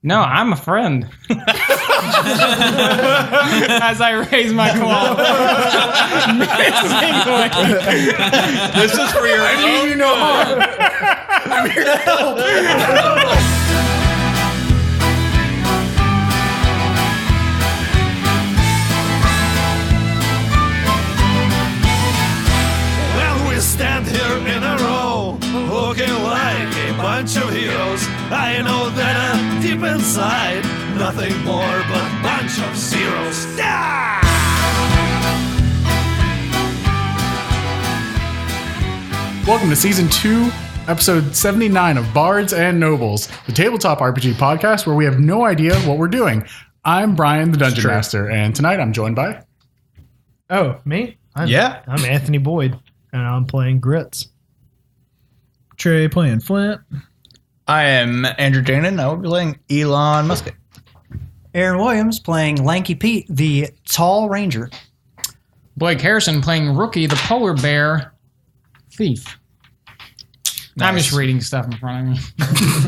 No, I'm a friend. As I raise my claw. This is for your I mean you no harm. I'm here to help. Stand here in a row, looking like a bunch of heroes. I know that deep inside, nothing more but a bunch of zeros. Welcome to Season 2, Episode 79 of Bards and Nobles, the tabletop RPG podcast where we have no idea what we're doing. I'm Brian, the Dungeon Master, and tonight I'm joined by... Oh, me? I'm Anthony Boyd. And I'm playing Grits. Trey playing Flint. I am Andrew Janin. I will be playing Elon Musket. Aaron Williams playing Lanky Pete, the tall ranger. Blake Harrison playing Rookie, the polar bear thief. Nice. I'm just reading stuff in front of me.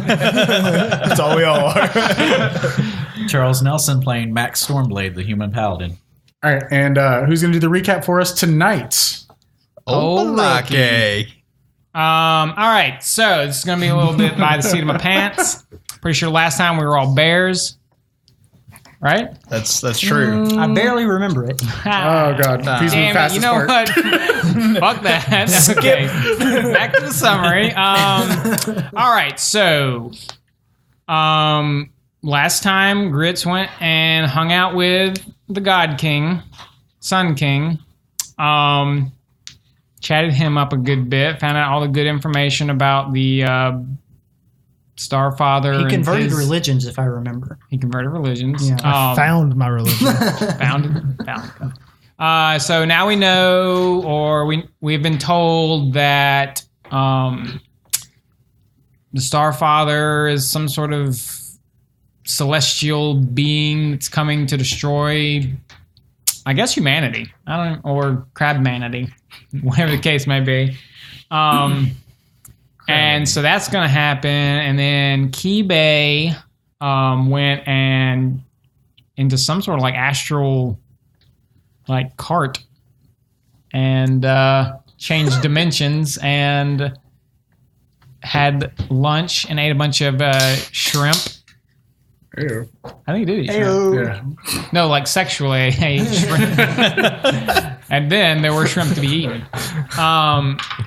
That's all we all are. Charles Nelson playing Max Stormblade, the human paladin. All right, and who's going to do the recap for us tonight? Okay. All right, so this is going to be a little bit by the seat of my pants. Pretty sure last time we were all bears. Right? That's true. I barely remember it. Oh, God. Please move past you this know part. what? Fuck that. Okay. Back to the summary. All right, so last time Grits went and hung out with the God King, Sun King. Chatted him up a good bit, found out all the good information about the Starfather. He converted religions, if I remember. He converted religions. Yeah. I found my religion. Found. So now we know, or we've been told that the Starfather is some sort of celestial being that's coming to destroy, I guess, humanity. Or crabmanity. Whatever the case may be. And so that's going to happen. And then Key-Bay went and into some sort of like astral like cart and changed dimensions and had lunch and ate a bunch of shrimp. Ew. I think he did eat shrimp. Yeah. No, like sexually ate shrimp. And then there were shrimp to be eaten.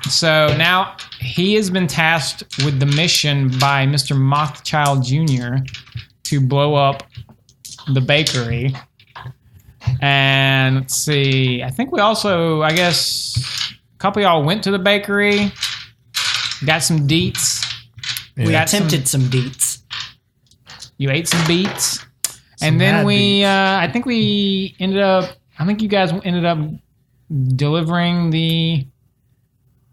So now he has been tasked with the mission by Mr. Mothchild Jr. to blow up the bakery. And let's see. I think we also, I guess, a couple of y'all went to the bakery, got some deets. We attempted some deets. You ate some beets. And then I think you guys ended up delivering the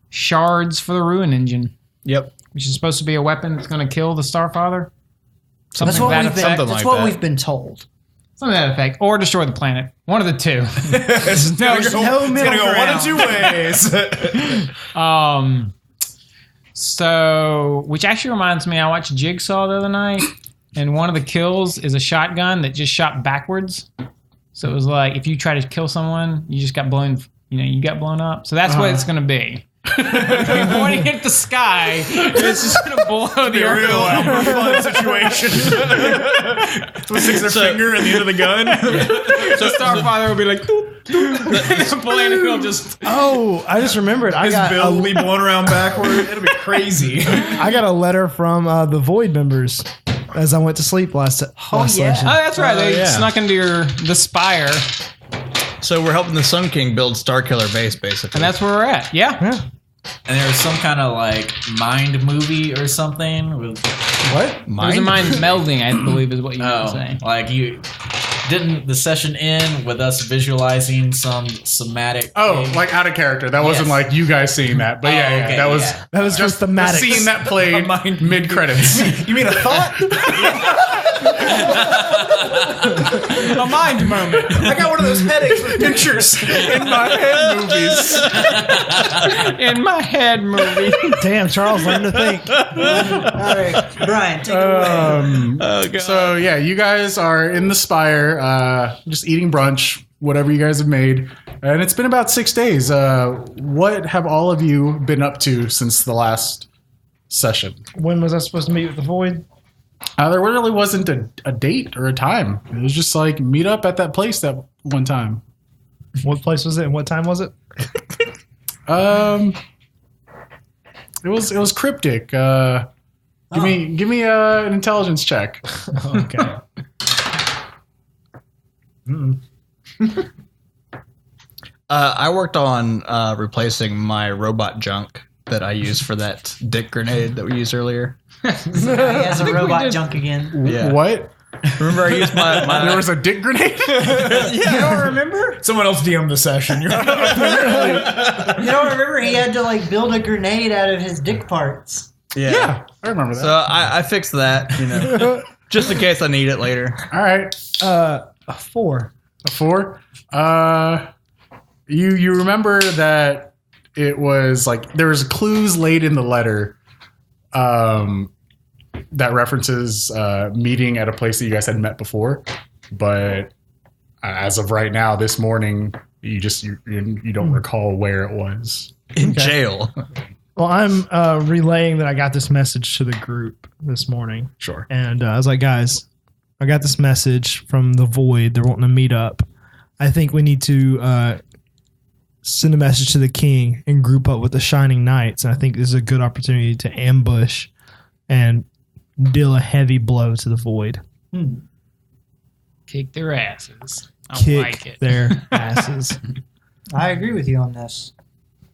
shards for the Ruin Engine. Yep. Which is supposed to be a weapon that's going to kill the Starfather. That's what we've been told. Something to that effect. Or destroy the planet. One of the two. It's going to go one of two ways. So, which actually reminds me, I watched Jigsaw the other night. And one of the kills is a shotgun that just shot backwards. So it was like, if you try to kill someone, you just got blown, you got blown up. So that's what it's going to be. You're pointing at the sky, it's just going to blow the earth away. Fun situation. So sticks their finger in the end of the gun. So Starfather will be like, the plane will just... Oh, I just remembered. His bill will be blown around backward. It'll be crazy. I got a letter from the Void members as I went to sleep last session. Oh, that's right. They snuck into the Spire. So we're helping the Sun King build Starkiller base, basically. And that's where we're at. Yeah. And there was some kind of like mind movie or something. What? It was a mind melding, I believe, is what you were saying. Like didn't the session end with us visualizing some somatic thing? Like out of character. That wasn't like you guys seeing that. But okay, that was just thematic. Seeing that played mid-credits. You mean a thought? A mind moment. I got one of those headaches with pictures in my head movies. In my head movie. Damn, Charles, learn to think. All right, Brian, take it away. So yeah, you guys are in the Spire, just eating brunch, whatever you guys have made, and it's been about 6 days. What have all of you been up to since the last session? When was I supposed to meet with the Void? There really wasn't a date or a time. It was just like meet up at that place that one time. What place was it and what time was it? It was cryptic. Give me an intelligence check. Okay. I worked on replacing my robot junk that I used for that dick grenade that we used earlier. He has a robot junk again. Yeah. What? Remember I used my There was a dick grenade? You don't remember? Someone else DM'd the session. You don't remember? He had to like build a grenade out of his dick parts. Yeah, I remember that. So I fixed that, just in case I need it later. All right. A 4. A 4. You remember that it was like there was clues laid in the letter that references meeting at a place that you guys had met before, but as of right now, this morning, you don't recall where it was. In jail. Well, I'm relaying that I got this message to the group this morning. Sure. And I was like, guys, I got this message from the Void. They're wanting to meet up. I think we need to send a message to the king and group up with the Shining Knights. And I think this is a good opportunity to ambush and deal a heavy blow to the Void. Kick their asses. I Kick like it. their asses. I agree with you on this.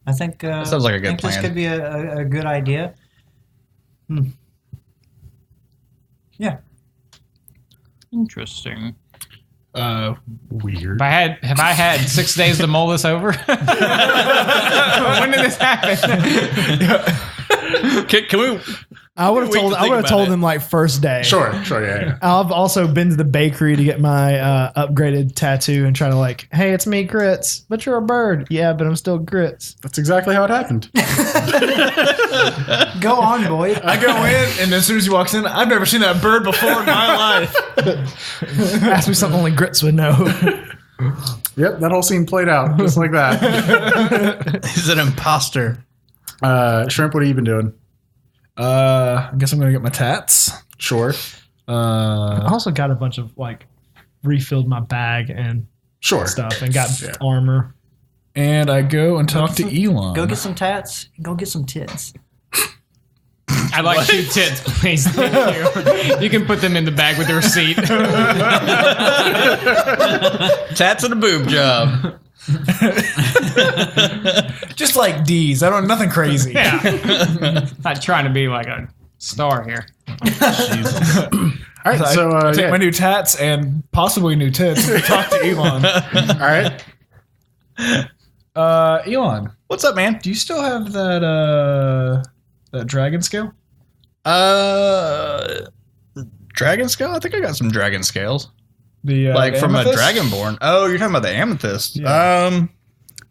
I think sounds like a good This plan. could be a good idea. Yeah. Interesting. Weird. Have I had 6 days to mull this over? When did this happen? Can we? I would have told them like first day. Sure, yeah. I've also been to the bakery to get my upgraded tattoo and try to like, hey, it's me, Grits, but you're a bird. Yeah, but I'm still Grits. That's exactly how it happened. Go on, boy. I go in, and as soon as he walks in, I've never seen that bird before in my life. Ask me something only Grits would know. Yep, that whole scene played out just like that. He's an imposter. Shrimp, what have you been doing? I guess I'm going to get my tats. Sure. I also got a bunch of like refilled my bag and Sure. stuff and got armor. And I go and talk to Elon. Go get some tats. Go get some tits. I'd like 2 tits, please. Thank you. You can put them in the bag with the receipt. Tats and a boob job. Just like D's. Nothing crazy. Yeah. Not trying to be like a star here. All right, so I take my new tats and possibly new tits and talk to Elon. all right. Elon, What's up, man? do you still have that dragon scale? Dragon scale? I think I got some dragon scales. The Like from amethyst? a dragonborn. Oh, you're talking about the amethyst. Yeah.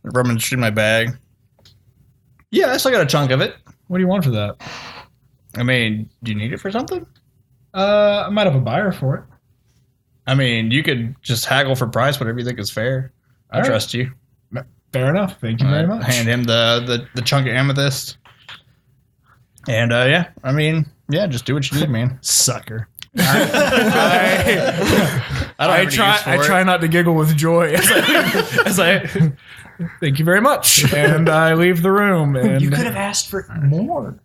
Rummaged in my bag. Yeah, I still got a chunk of it. What do you want for that? I mean, do you need it for something? I might have a buyer for it. I mean, you could just haggle for price, whatever you think is fair. I All right. trust you. Fair enough. Thank you very much. Hand him the chunk of amethyst. And yeah, I mean, yeah, just do what you need, man. Sucker. I try not to giggle with joy as I thank you very much, and I leave the room. And You could have asked for more.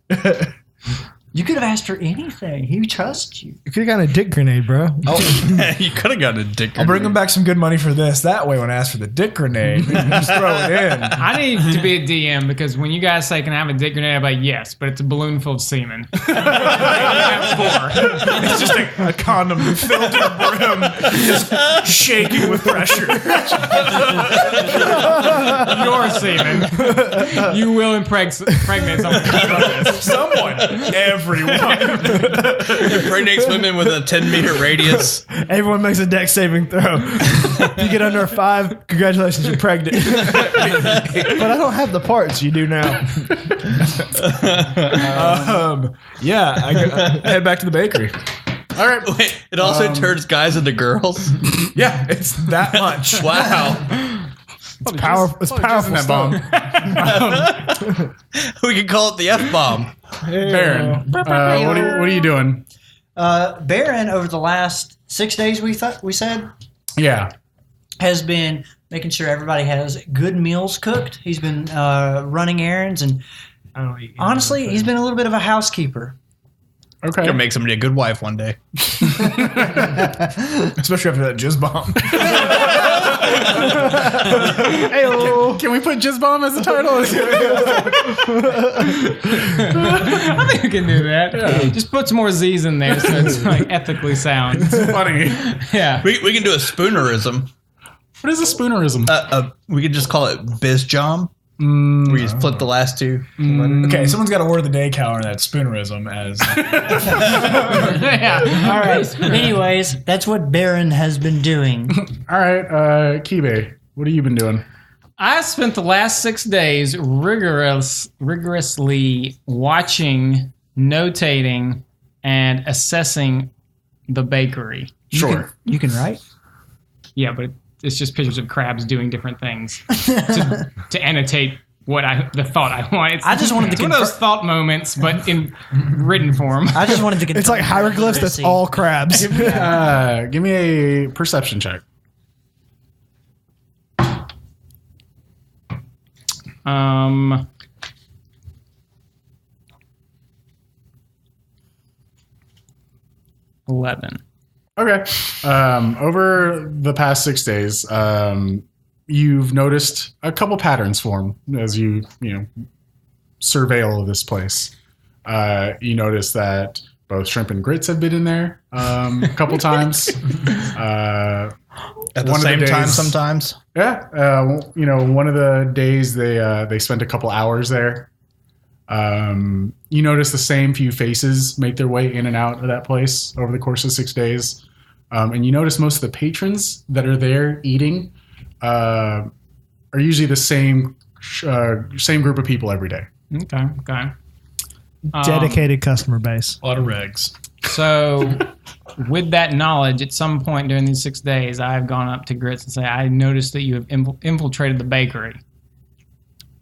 You could have asked for anything. He trusts you. You could have gotten a dick grenade, bro. you could have gotten a dick. I'll bring him back some good money for this. That way, when I ask for the dick grenade, you can just throw it in. I need to be a DM because when you guys say, can I have a dick grenade? I'm like, yes, but it's a balloon full of semen. You have 4. It's just a condom filled to the brim, just shaking with pressure. Your semen. You will impregnate someone. Someone, every everyone. Impregnates women with a 10-meter radius. Everyone makes a dex saving throw. If you get under a 5, congratulations, you're pregnant. But I don't have the parts. You do now. I head back to the bakery. All right. Wait, it also turns guys into girls? Yeah, it's that much. Wow. It's powerful. It's powerful That stuff. bomb. We could call it the F-bomb. Baron, what are you doing? Baron, over the last 6 days, we said, Yeah. has been making sure everybody has good meals cooked. He's been running errands, and honestly, he's been a little bit of a housekeeper. Okay. Gonna make somebody a good wife one day. Especially after that jizz bomb. Can we put Jizz Bomb as the title? I think we can do that. Yeah. Just put some more Z's in there so it's like ethically sound. It's funny. Yeah. We can do a spoonerism. What is a spoonerism? We could just call it bizjom. Where you split the last two. Okay, someone's got to word of the day calendar that spoonerism as. Yeah. All right. Anyways, that's what Baron has been doing. All right, Kibe, what have you been doing? I spent the last 6 days rigorously watching, notating, and assessing the bakery. Sure. You can write? Yeah, but it's just pictures of crabs doing different things to annotate the thought I want. I just wanted to it's one of those thought moments, but in written form. I just wanted to confirm. It's like hieroglyphs that's all crabs. Give me a perception check. 11. Okay. Over the past 6 days, you've noticed a couple patterns form as you surveil this place. You notice that both shrimp and grits have been in there a couple times. At the same time sometimes? Yeah. One of the days they spent a couple hours there. You notice the same few faces make their way in and out of that place over the course of 6 days. And you notice most of the patrons that are there eating are usually the same group of people every day. Okay. Dedicated customer base. A lot of regs. So, with that knowledge, at some point during these 6 days, I've gone up to Grits and say, I noticed that you have infiltrated the bakery.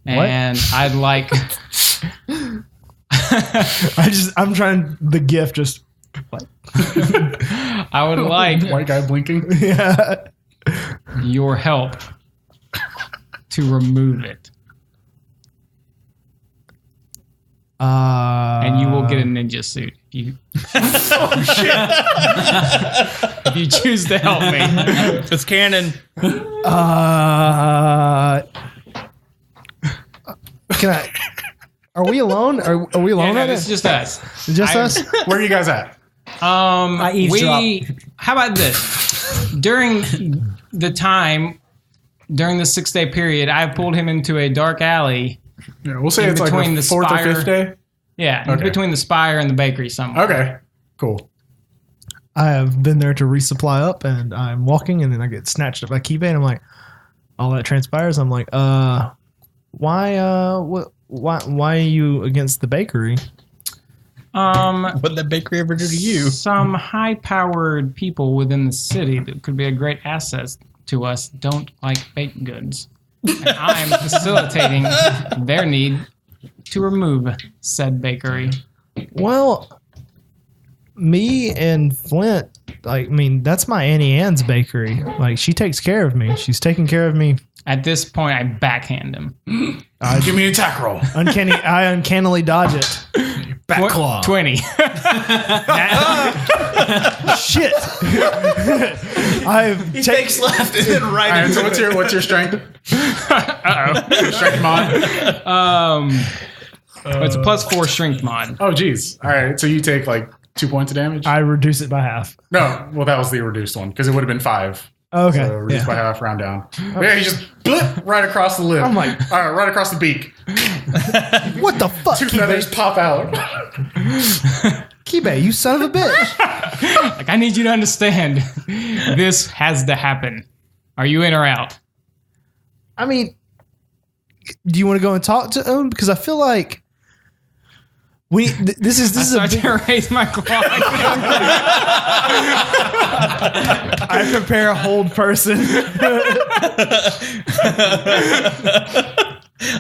What? And I'd like... I'm trying the gift just... I would like White guy blinking. Yeah. your help to remove it. And you will get a ninja suit. If you choose to help me. It's canon. Can I? Are we alone? Are we alone? Yeah, no, it's just us. Just us? Where are you guys at? I eavesdrop. How about this? During the 6 day period, I pulled him into a dark alley. Yeah, we'll say In it's like between the the fourth Spire- or fifth day. Yeah, Okay. between the Spire and the bakery somewhere. Okay, cool. I have been there to resupply up, and I'm walking, and then I get snatched up by Kibe, and I'm like, all that transpires. I'm like, why are you against the bakery? What'd that bakery ever do to you? Some high-powered people within the city that could be a great asset to us don't like baked goods. And I'm facilitating their need to remove said bakery. Well, me and Flint, that's my Auntie Anne's bakery. Like, she takes care of me. She's taking care of me. At this point, I backhand him. Give me an attack roll. I uncannily dodge it. Back claw. 20. Shit. He takes left and then right. All right, so what's your strength? Strength mod. It's a +4 strength mod. Oh, geez. All right, so you take like 2 points of damage. I reduce it by half. No, well, that was the reduced one because it would have been 5. Okay. So reduce yeah. by half, round down. Yeah, he just blip right across the lip. I'm like, right across the beak. what the fuck, Two feathers Kibe? pop out. Kibe, you son of a bitch. Like, I need you to understand. This has to happen. Are you in or out? I mean, do you want to go and talk to him? Because I feel like this is a I big, to raise my claw. I prepare a hold person.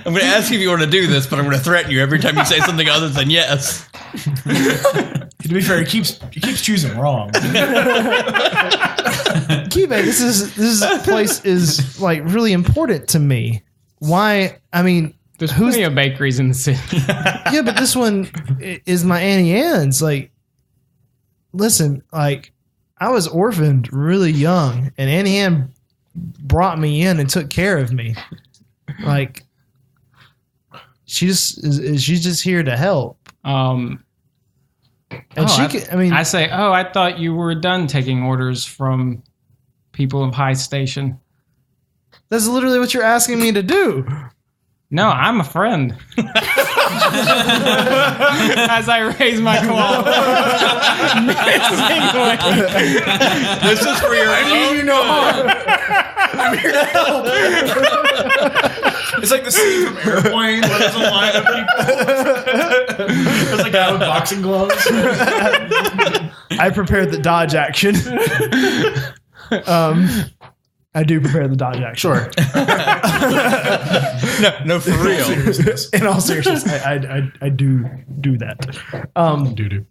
I'm going to ask you if you want to do this, but I'm going to threaten you every time you say something other than yes. To be fair, he keeps choosing wrong. Kibe, this place is like really important to me. Why? I mean, There's plenty of bakeries in the city. yeah, but this one is my Auntie Anne's. Like, listen, like, I was orphaned really young, and Auntie Anne brought me in and took care of me. Like, she's just here to help. And I say, I thought you were done taking orders from people of high station. That's literally what you're asking me to do. No, I'm a friend. As I raise my claw. This is for your own. You know harm. I'm here to help. It's like the scene from Airplane where there's a line of people. There's like a guy with boxing gloves. I prepared the dodge action. I do prepare the dodge action. Sure. No, for real. In all seriousness, I do that. Doo-doo.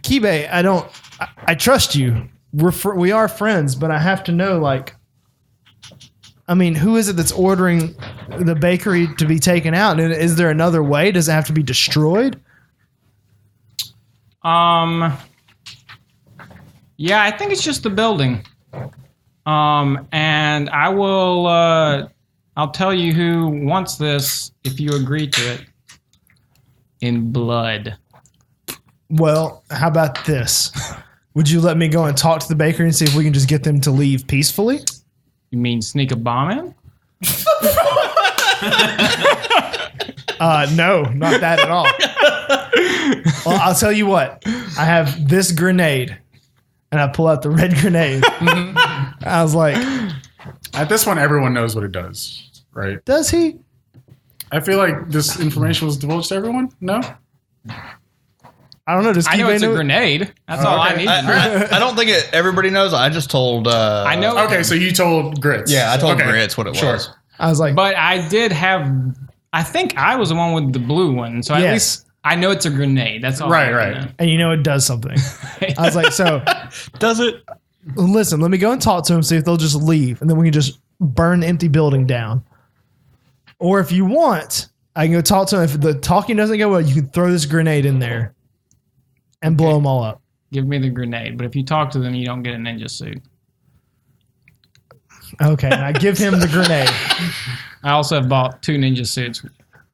Kibe, I trust you. We are friends, but I have to know, like, I mean, who is it that's ordering the bakery to be taken out? And is there another way? Does it have to be destroyed? Yeah, I think it's just the building. And I will, I'll tell you who wants this if you agree to it. In blood. Well, how about this? Would you let me go and talk to the bakery and see if we can just get them to leave peacefully? You mean sneak a bomb in? No, not that at all. Well, I'll tell you what. I have this grenade. And I pull out the red grenade. I was like, At this point, everyone knows what it does, right? does he? I feel like this information was divulged to everyone. No? I don't know. Does I know Kibe it's a grenade. That's all I need to know. I don't think everybody knows. I just told. I know. Okay, so you told Grits. Yeah, I told Okay. Grits what it Sure. was. I was like, But I did have. I think I was the one with the blue one, so at Yes. least I know it's a grenade. That's all. Right, I right. know. and you know it does something. I was like, so Does it? listen, let me go and talk to them, see if they'll just leave, and then we can just burn the empty building down. Or if you want, I can go talk to them. If the talking doesn't go well, you can throw this grenade in there and blow them all up. Give me the grenade. But if you talk to them, you don't get a ninja suit. Okay, and I give him the grenade. I also have bought 2 ninja suits.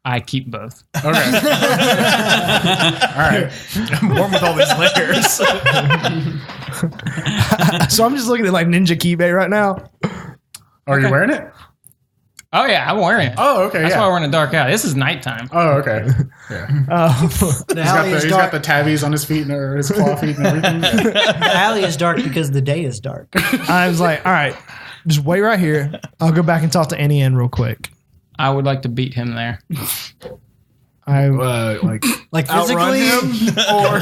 I keep both. Okay. All right. I'm warm with all these layers. So I'm just looking at like Ninja Kibe right now. Are you wearing it? Oh yeah, I'm wearing it. Oh, okay. That's yeah. why we're in the dark alley. This is nighttime. Oh, okay. Yeah. The alley is He's dark. got the tabbies on his feet or his claw feet and everything. The alley is dark because the day is dark. I was like, all right, just wait right here. I'll go back and talk to Annie Ann real quick. I would like to beat him there. Like Like outrun physically, him, or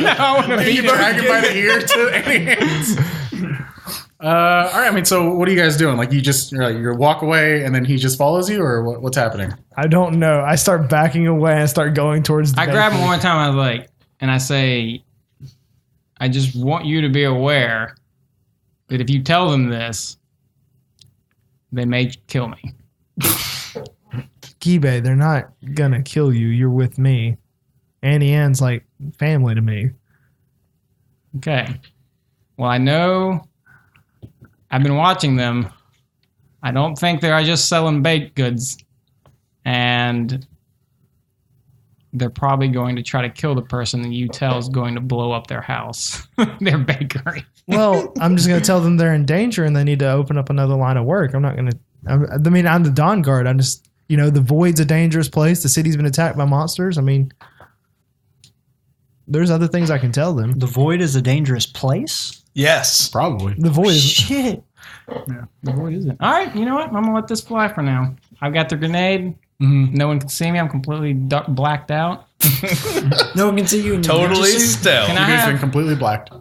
I want to beat You him. drag him by the ear to any hands. All right. I mean, so what are you guys doing? Like, you walk away and then he just follows you, or what's happening? I don't know. I start backing away and start going towards the I grab him bakery. one time. I was like, and I say, I just want you to be aware that if you tell them this, they may kill me. Kibe, they're not gonna kill you. You're with me. Annie Ann's like family to me. Okay. Well, I know. I've been watching them. I don't think they're just selling baked goods. And they're probably going to try to kill the person that you tell is going to blow up their house, their bakery. Well, I'm just going to tell them they're in danger and they need to open up another line of work. I'm not going to. I'm the Dawnguard. I'm just, the Void's a dangerous place. The city's been attacked by monsters. I mean, there's other things I can tell them. The Void is a dangerous place? Yes. Probably. The Void is. Shit. Yeah, the Void isn't. All right, you know what? I'm going to let this fly for now. I've got the grenade. Mm-hmm. No one can see me. I'm completely blacked out. No one can see you in your Totally ninja suit? stealth. Can You I guys been have, completely blacked.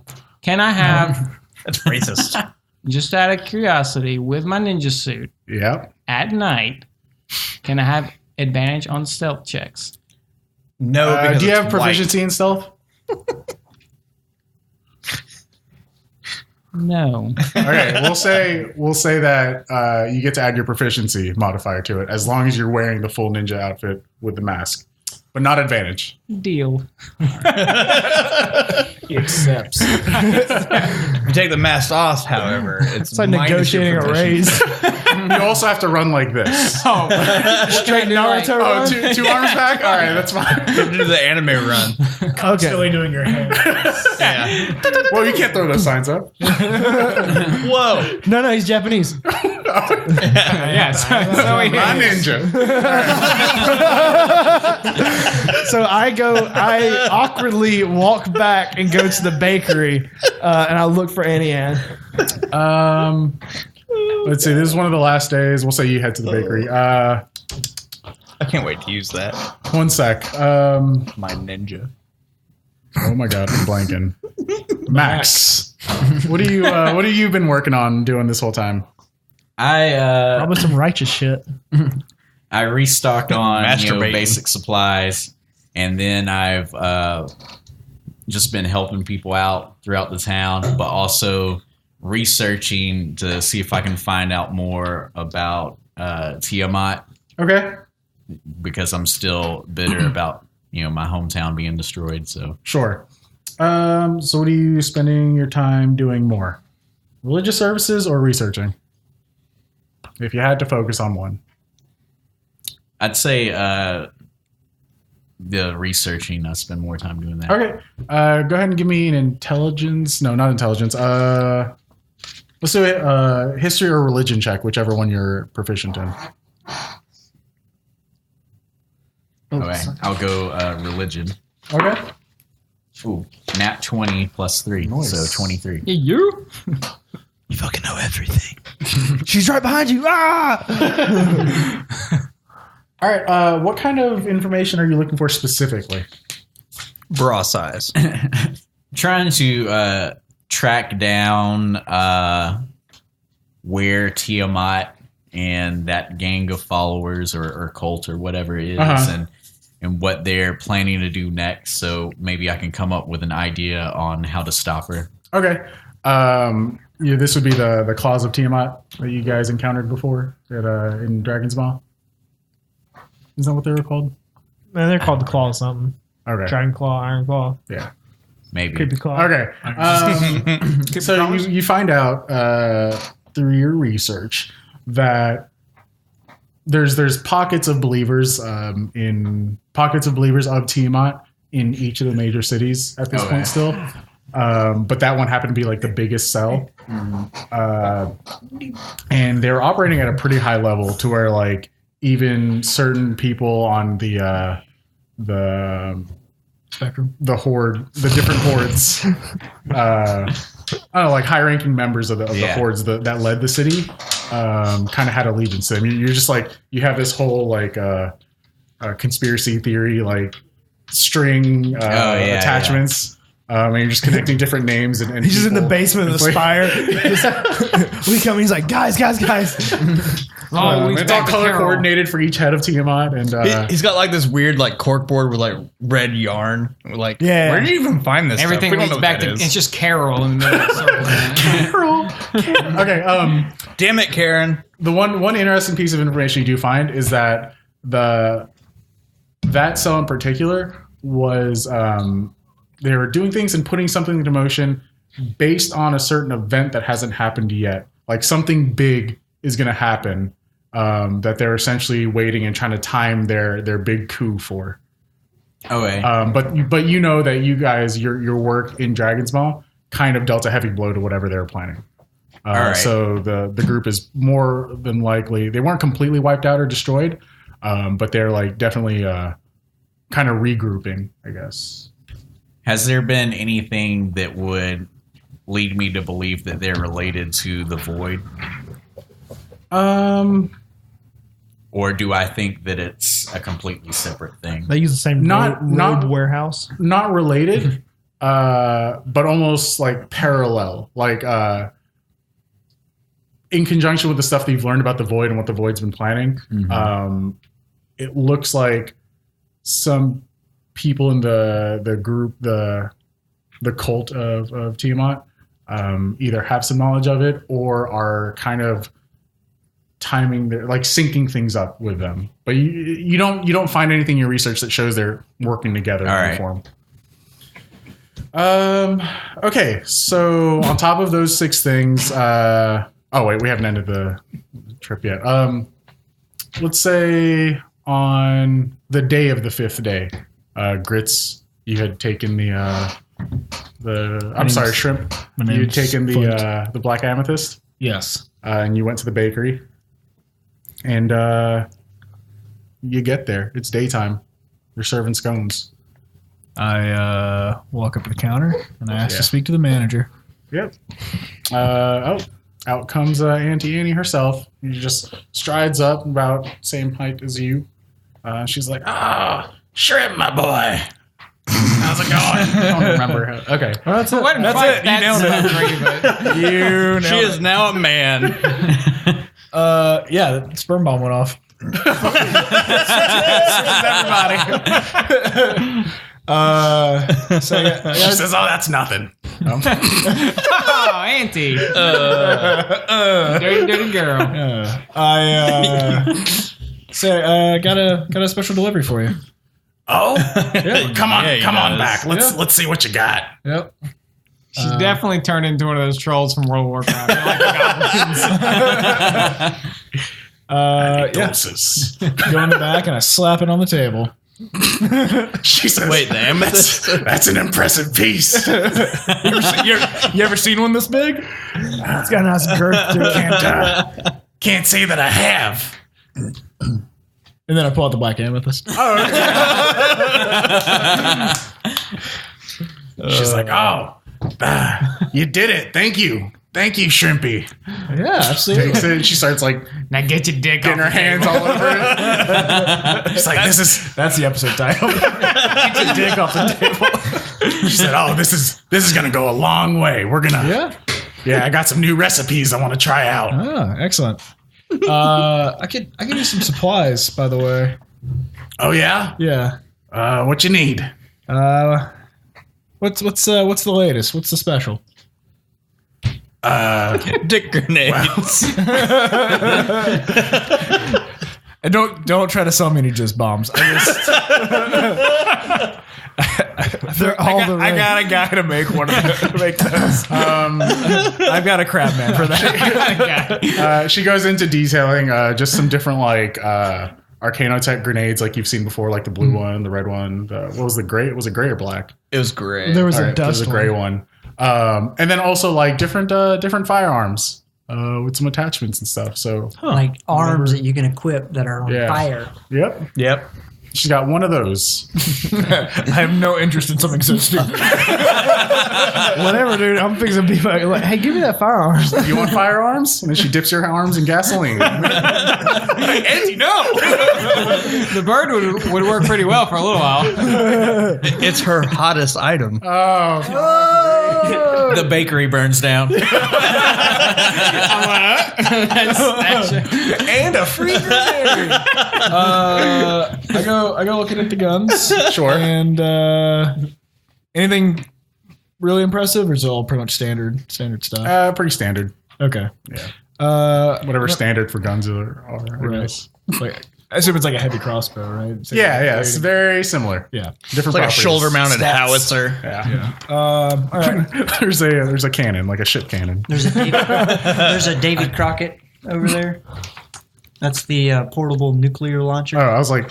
can I have That's racist. just out of curiosity, with my ninja suit Yep. at night, can I have advantage on stealth checks? No, because do you it's have proficiency in stealth? No. Okay, we'll say that you get to add your proficiency modifier to it as long as you're wearing the full ninja outfit with the mask, but not advantage. Deal. He accepts. If you take the mask off, however, It's like negotiating a raise. You also have to run like this. Oh, straight Naruto Oh, run? two arms back? All right, that's fine. You have to do the anime run. Okay. doing your hand. Yeah. Well, you can't throw those signs up. Whoa. No, he's Japanese. Yes. So he My ninja. So I awkwardly walk back and go to the bakery, and I look for Annie Ann. Let's see. This is one of the last days. We'll say you head to the bakery. I can't wait to use that. One sec. My ninja. Oh my god, I'm blanking. Max, what have you been working on doing this whole time? Probably some righteous shit. I restocked on Masturbating. basic supplies, and then I've just been helping people out throughout the town, but also researching to see if I can find out more about Tiamat, Okay, because I'm still bitter about my hometown being destroyed. So sure. So what are you spending your time doing more? Religious services or researching? If you had to focus on one. I'd say the researching. I spend more time doing that. Okay. Go ahead and give me an intelligence. No, not intelligence. Let's do it. History or religion check, whichever one you're proficient in. Okay, I'll go religion. Okay. Ooh, nat 20 plus 3, Nice. so 23. You? You fucking know everything. She's right behind you. Ah! All right. What kind of information are you looking for specifically? Bra size. Trying to track down where Tiamat and that gang of followers or cult or whatever it is, and what they're planning to do next. So maybe I can come up with an idea on how to stop her. Okay. This would be the claws of Tiamat that you guys encountered before in Dragon's Maw. Is that what they were called? Man, they're called the Claw something. Okay. Dragon Claw, Iron Claw, Yeah. Maybe. Creepy Claw. Okay. So you find out through your research that there's pockets of believers of Tiamat in each of the major cities at this point still. But that one happened to be like the biggest cell. And they're operating at a pretty high level to where like even certain people on the spectrum, the horde, the different hordes, I don't know, like high-ranking members of the hordes that led the city, kind of had allegiance to them. You're just like, you have this whole like conspiracy theory like string attachments. And you're just connecting different names and He's just in the people. basement of the Spire. We come in, he's like, guys. Oh, we It's all color coordinated for each head of Tiamat, and He's got like this weird like corkboard with like red yarn. We're like, Yeah. where did you even find this? Everything stuff? We don't leads know back what to that it's just Carol in the middle of the circle. okay. Damn it, Karen. The one interesting piece of information you do find is that that cell in particular was they were doing things and putting something into motion based on a certain event that hasn't happened yet. Like something big is going to happen that they're essentially waiting and trying to time their big coup for. Okay. But you know that you guys, your work in Dragon's Maw kind of dealt a heavy blow to whatever they were planning. All right. So the group is more than likely, they weren't completely wiped out or destroyed, but they're like definitely kind of regrouping, I guess. Has there been anything that would lead me to believe that they're related to the Void? Or do I think that it's a completely separate thing? They use the same robe warehouse. Not related, but almost like parallel. Like in conjunction with the stuff that you've learned about the Void and what the Void's been planning, it looks like some people in the group, the cult of Tiamat, either have some knowledge of it or are kind of timing their, like syncing things up with them. But you don't find anything in your research that shows they're working together in any form. Okay, so on top of those 6 things, oh wait, we haven't ended the trip yet. Let's say on the day of the 5th day, Grits, you had taken Shrimp. You had taken the black amethyst. Yes. And you went to the bakery. And you get there. It's daytime. They're serving scones. I walk up to the counter and I ask to speak to the manager. Yep. Out comes Auntie Annie herself. She just strides up about same height as you. She's like, Shrimp, my boy. How's it going? I don't remember how. Okay. Well, that's it. You nailed it. You nailed it. She is now a man. Yeah, the sperm bomb went off. Everybody. So she says, "Oh, that's nothing." Oh, Auntie. Dirty girl. I got a special delivery for you. Oh, yeah. Come on back. Let's see what you got. Yep. She's definitely turned into one of those trolls from World of Warcraft. They're like the goblins. Go in the back and I slap it on the table. She says, "Wait, damn, that's an impressive piece." You ever seen one this big? It's got a nice girth to it. Can't say that I have. And then I pull out the black amethyst. She's like, you did it. Thank you, Shrimpy. Yeah, absolutely. Takes it. She starts like, now get your dick getting her hands all over it. She's like, that's the episode title. Get your dick off the table. She said, this is gonna go a long way. We're gonna I got some new recipes I want to try out. Excellent. I could use some supplies, by the way. Oh yeah? Yeah. What you need? What's the latest? What's the special? Dick grenades. And don't try to sell me any just bombs. I got a guy to make one of make those. I've got a crab man for that. She goes into detailing just some different like Arcanotech grenades like you've seen before, like the blue one, the red one. What was the gray? Was it gray or black? It was gray. There was a dust. There was a gray one. And then also like different firearms with some attachments and stuff. So like arms that you can equip that are on fire. Yep. She's got one of those. I have no interest in something so stupid. Whatever, dude. I'm fixing to be like, hey, give me that firearms. You want firearms? And then she dips her arms in gasoline. Auntie, no. The bird would work pretty well for a little while. It's her hottest item. Oh. The bakery burns down. And a free grenade. I go looking at the guns. Sure. And anything really impressive, or is it all pretty much standard stuff? Pretty standard. Okay. Yeah. Whatever standard for guns are. Right. Like, I assume it's like a heavy crossbow, right? Yeah. It's very similar. Yeah. Different. It's like a shoulder-mounted howitzer. Yeah. All right. There's a cannon, like a ship cannon. There's a David Crockett over there. That's the portable nuclear launcher. Oh, I was I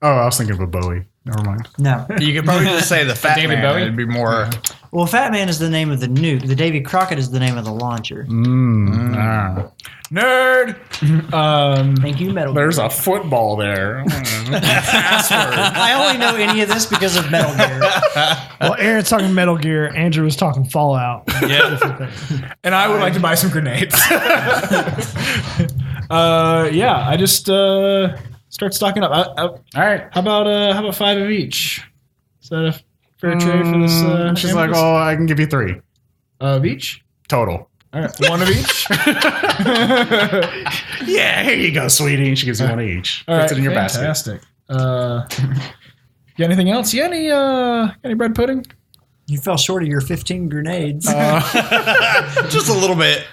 was thinking of a Bowie. Never mind. No. You could probably just say the Fat David Man. Bowie? It'd be more. Well, Fat Man is the name of the nuke. The Davy Crockett is the name of the launcher. Nerd. Thank you, Metal Gear. There's a football there. I only know any of this because of Metal Gear. Well, Aaron's talking Metal Gear. Andrew was talking Fallout. Yeah. And I would like to buy some grenades. Yeah, I just start stocking up. All right. How about 5 of each? Is that a fair trade for this? She's like, oh, I can give you 3 of each. total. All right, 1 of each. Yeah, here you go, sweetie. And she gives you 1 of each. All Puts right, it in your basket. fantastic. You got anything else? You got any bread pudding? You fell short of your 15 grenades. Just a little bit.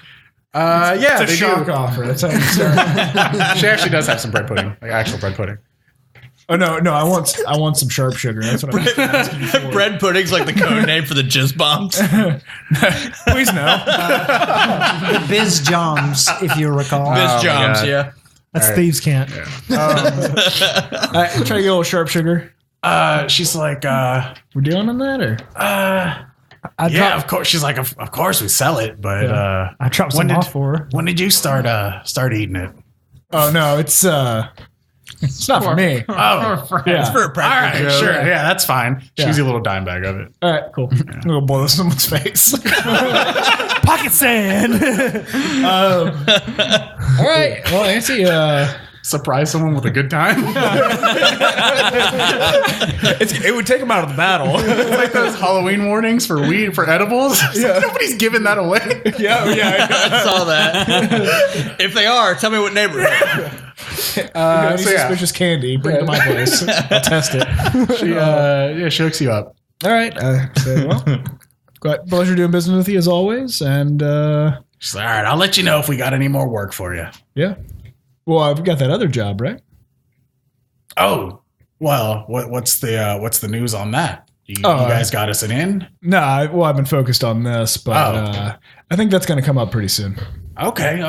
Yeah, It's a they shock do. offer. That's how you start. She actually does have some bread pudding, like actual bread pudding. Oh no, I want some sharp sugar. That's what I'm asking you for. Bread pudding's like the code name for the jizz bombs. Please no. The Biz Joms, if you recall. Biz my Joms, God. yeah. That's All right. thieves' can't. All right, try to get a little sharp sugar. She's like, We're dealing on that, or yeah, of course. She's like, of course we sell it, but I dropped some off for her. when did you start eating it? oh no, it's not for me. Oh, Yeah. It's for a all practical right, joke. sure, yeah, that's fine. She Yeah. gives you a little dime bag of it. All right, cool. I'm gonna blow someone's face. Pocket sand. All right. Well, Nancy, Surprise someone with a good time. it would take him out of the battle. It's like those Halloween warnings for weed for edibles. It's like, nobody's giving that away. yeah. I saw that. If they are, tell me what neighborhood. Any so yeah. suspicious candy, bring it to my place. I'll test it. She hooks you up. All right. Pleasure doing business with you as always. And She's like, all right, I'll let you know if we got any more work for you. yeah. Well, I've got that other job, right? Oh, well, what's the news on that? You guys got us an in? No, I've been focused on this, but I think that's going to come up pretty soon. Okay.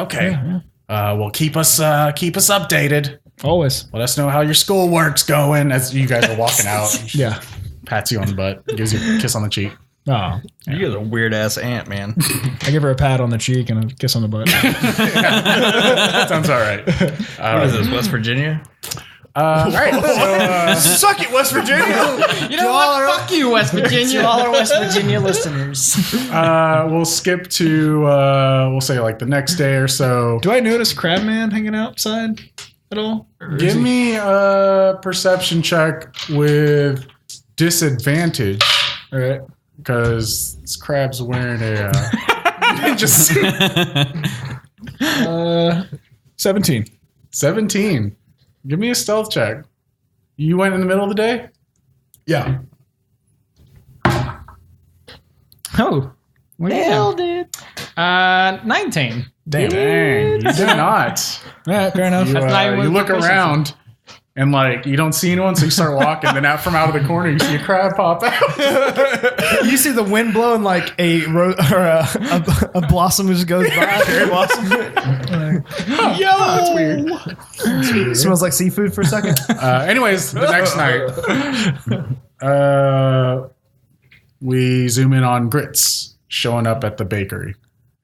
Well, keep us updated. Always. Let us know how your schoolwork's going as you guys are walking out. Yeah. Pats you on the butt, gives you a kiss on the cheek. Oh, You got a weird ass aunt, man. I give her a pat on the cheek and a kiss on the butt. Sounds all right. What is this, West Virginia? All right. So, Suck it, West Virginia. You know what? Fuck you, West To Virginia. all our West Virginia listeners. we'll skip to we'll say like the next day or so. Do I notice Crabman hanging outside at all? Or is Give he- me a perception check with disadvantage. All right. Because this crab's wearing a ninja suit. 17. 17. Give me a stealth check. You went in the middle of the day? Yeah. Oh. Nailed it. 19. Dang, you did not. All right, fair enough. You, That's not even you look proficiency. around and like you don't see anyone, so you start walking. Then out from out of the corner, you see a crab pop out. You see the wind blowing like a blossom just goes by. Cherry blossom. That's weird. Smells like seafood for a second. Anyways, the next night, we zoom in on Grits showing up at the bakery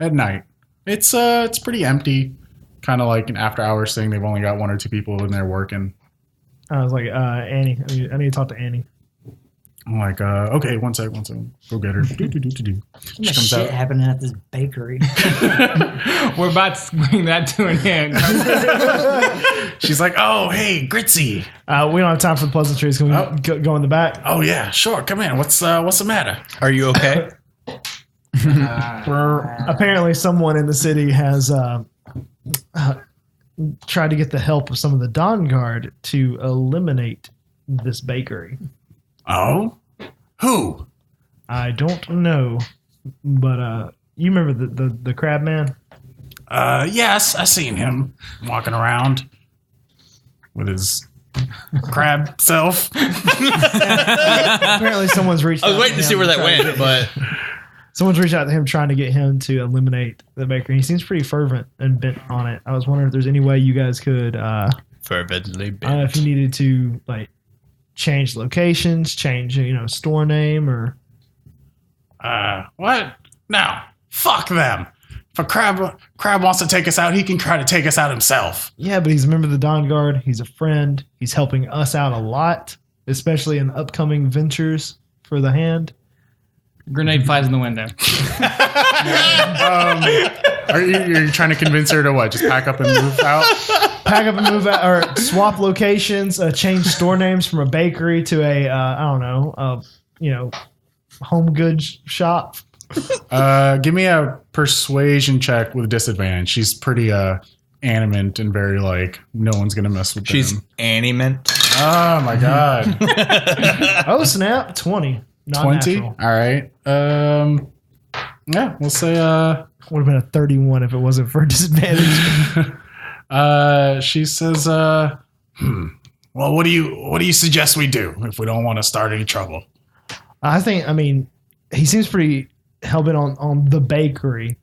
at night. It's pretty empty, kind of like an after hours thing. They've only got 1 or 2 people in there working. I was like, Annie. I need to talk to Annie. I'm like, okay, one sec, go get her. She Much comes shit out. happening at this bakery. We're about to bring that to an end. She's like, oh, hey, Gritsy. We don't have time for the pleasantries. Can we go in the back? Oh yeah, sure. Come in. What's the matter? Are you okay? Apparently, someone in the city has tried to get the help of some of the Dawnguard to eliminate this bakery. Oh, who? I don't know, but you remember the crab man? Yes, I seen him walking around with his crab self. Apparently, someone's reached. I was out waiting to see him where that try to went, get- but Someone's reached out to him trying to get him to eliminate the bakery. He seems pretty fervent and bent on it. I was wondering if there's any way you guys could, fervently if you needed to like change locations, change store name, or What? No. Fuck them. If a crab wants to take us out, he can try to take us out himself. yeah, but he's a member of the Dawnguard. He's a friend. He's helping us out a lot, especially in the upcoming ventures for the hand. Grenade flies in the window. Are you trying to convince her to what? Just pack up and move out? Pack up and move out, or swap locations, change store names from a bakery to a home goods shop. Give me a persuasion check with disadvantage. She's pretty animate and very like no one's gonna mess with She's them. animate. Oh my god. Oh snap! 20. Not 20? natural. All right. Yeah, we'll say Would have been a 31 if it wasn't for disadvantage. she says well, what do you suggest we do if we don't want to start any trouble? He seems pretty hell-bent on the bakery.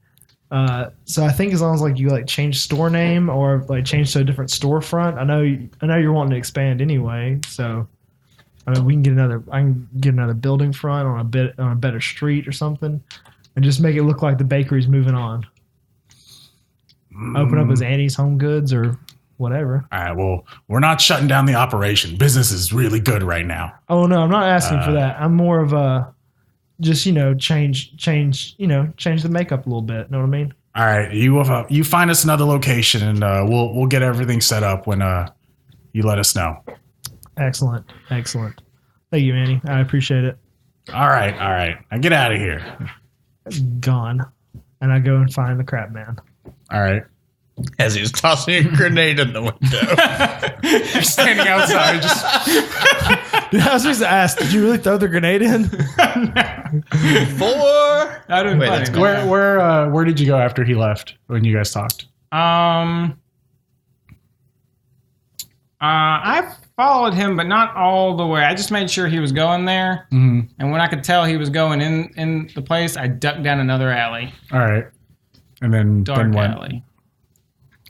So I think as long as like you like change store name or like change to a different storefront, I know you're wanting to expand anyway. So I mean, I can get another building front on a better street or something, and just make it look like the bakery's moving on. Open up as Annie's Home Goods or whatever. All right, well, we're not shutting down the operation. Business is really good right now. Oh no, I'm not asking for that. I'm more of a just change the makeup a little bit. Know what I mean? All right, you find us another location and we'll get everything set up when you let us know. Excellent. Thank you, Annie. I appreciate it. All right. Now get out of here. Gone, and I go and find the crab man. All right. As he's tossing a grenade in the window. You're standing outside. Just I was supposed to ask, did you really throw the grenade in? 4. I didn't Wait, find that's it. good. where did you go after he left when you guys talked? I followed him, but not all the way. I just made sure he was going there. Mm-hmm. And when I could tell he was going in the place, I ducked down another alley. All right. And then Dark what? alley.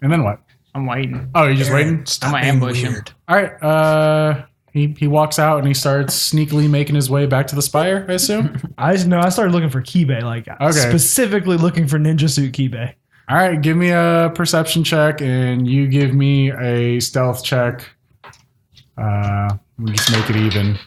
And then what? I'm waiting. Oh, you're just waiting? I'm going to ambush him. All right. He walks out and he starts sneakily making his way back to the Spire, I assume? I started looking for Kibe, specifically looking for Ninja Suit Kibe. All right, give me a perception check and you give me a stealth check. We just make it even.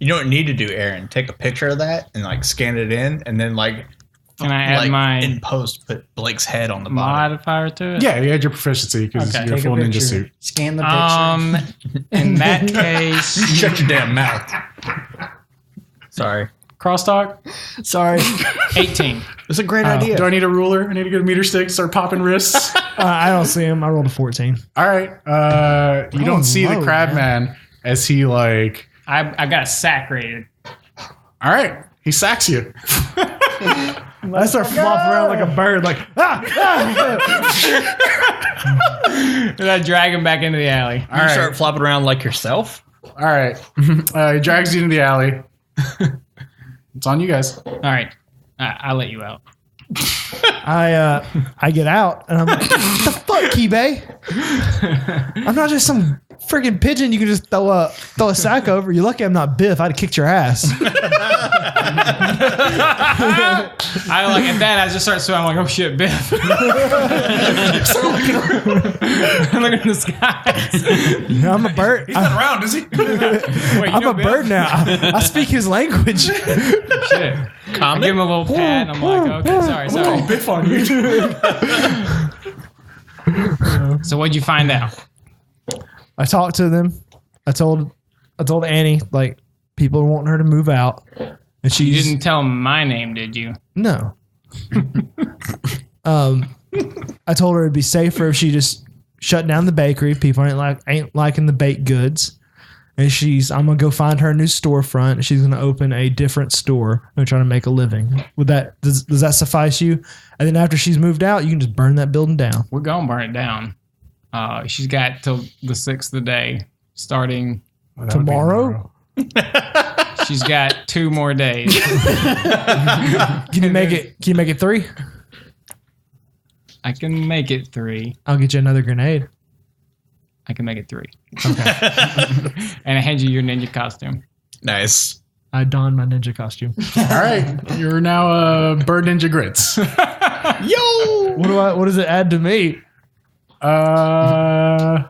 You know what you need to do, Aaron? Take a picture of that and scan it in, and then Can I add my in post put Blake's head on the bottom. modifier to it? Yeah, you had your proficiency because Okay. you're Take a full ninja picture. suit. Scan the picture. In that case, Shut your damn mouth. Sorry. Crosstalk? Sorry. 18. It's a great idea. Do I need a ruler? I need to get a meter stick, start popping wrists? I don't see him. I rolled a 14. All right. You don't see the crab man as he I got a sack rated. all right, he sacks you. I start flopping around like a bird, And I drag him back into the alley. You start flopping around like yourself? All right. He drags you into the alley. It's on you guys. All right. I'll let you out. I get out and I'm like, what the fuck, Kibe? I'm not just some freaking pigeon you can just throw a sack over. You're lucky I'm not Biff. I'd have kicked your ass. At that, I just start sweating. I'm like, oh shit, Biff. I'm looking in the skies. I'm a bird. He's not around, is he? Wait, I'm a bird now. I speak his language. Shit. I give him a little pat, and I'm like, okay, sorry. Biff on you. So what'd you find out? I talked to them. I told Annie people are wanting her to move out, and she You didn't tell him my name, did you? No. I told her it'd be safer if she just shut down the bakery. People ain't liking the baked goods. And I'm gonna go find her a new storefront. And she's gonna open a different store and try to make a living. Does that suffice you? And then after she's moved out, you can just burn that building down. We're gonna burn it down. She's got till the 6th of the day, starting Tomorrow? She's got 2 more days. Can you make it 3? I can make it 3. I'll get you another grenade. I can make it 3. Okay. And I hand you your ninja costume. Nice. I don my ninja costume. All right, you're now Bird Ninja Grits. Yo! What does it add to me? I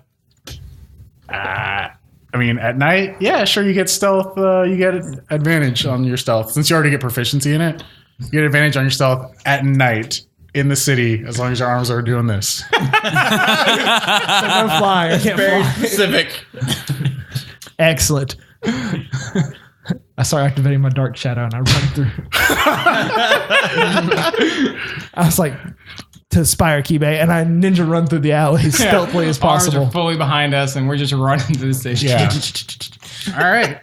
mean, at night, yeah, sure, you get stealth. You get advantage on your stealth since you already get proficiency in it. You get advantage on your stealth at night in the city as long as your arms are doing this. No fly. I can't Very fly. specific. Excellent. I start activating my dark shadow and I run through. I was like, to Spire Kibe, and I ninja run through the alley as stealthily as possible. Arms are fully behind us, and we're just running through the city. Yeah. All right.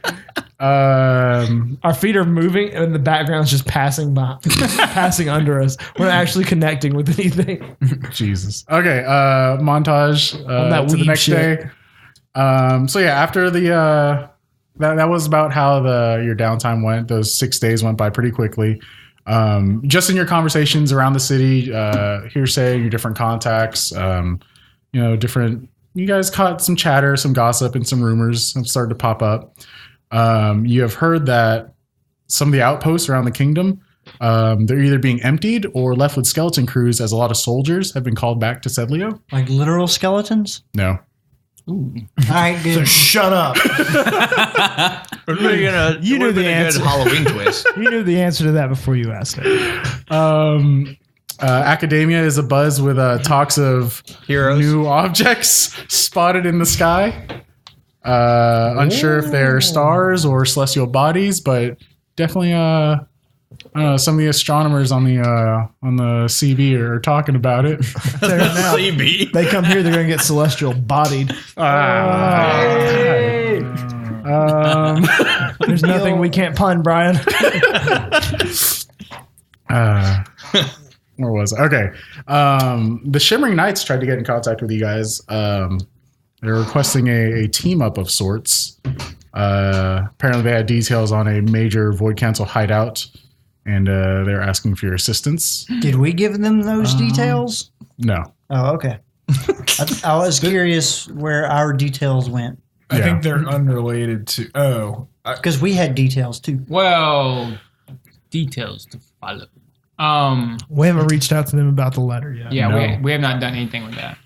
Our feet are moving, and in the background is just passing by, passing under us. We're not actually connecting with anything. Jesus. Okay. Montage that to the weed next shit. day. So yeah, after the that was about how your downtime went. Those 6 days went by pretty quickly. Just in your conversations around the city, hearsay, your different contacts, different. You guys caught some chatter, some gossip, and some rumors have started to pop up. You have heard that some of the outposts around the kingdom, they're either being emptied or left with skeleton crews, as a lot of soldiers have been called back to Sedlio. Like literal skeletons? No. All right, good. Shut up. You You knew the answer. Halloween twist. You knew the answer to that before you asked it. Academia is abuzz with talks of Heroes. new objects spotted in the sky. Unsure if they're stars or celestial bodies, but definitely, I don't know. Some of the astronomers on the CB are talking about it. There now. CB. They come here, they're going to get celestial bodied. There's nothing we can't pun, Brian. Where was I? Okay. The Shimmering Knights tried to get in contact with you guys. They're requesting a team up of sorts. Apparently, they had details on a major Void Council hideout, and they're asking for your assistance. Did we give them those details? No. Oh, okay. I was curious where our details went I Yeah. think they're unrelated to. Oh, because we had details too. Well, details to follow. We haven't reached out to them about the letter yet. Yeah, No. we have not done anything with that.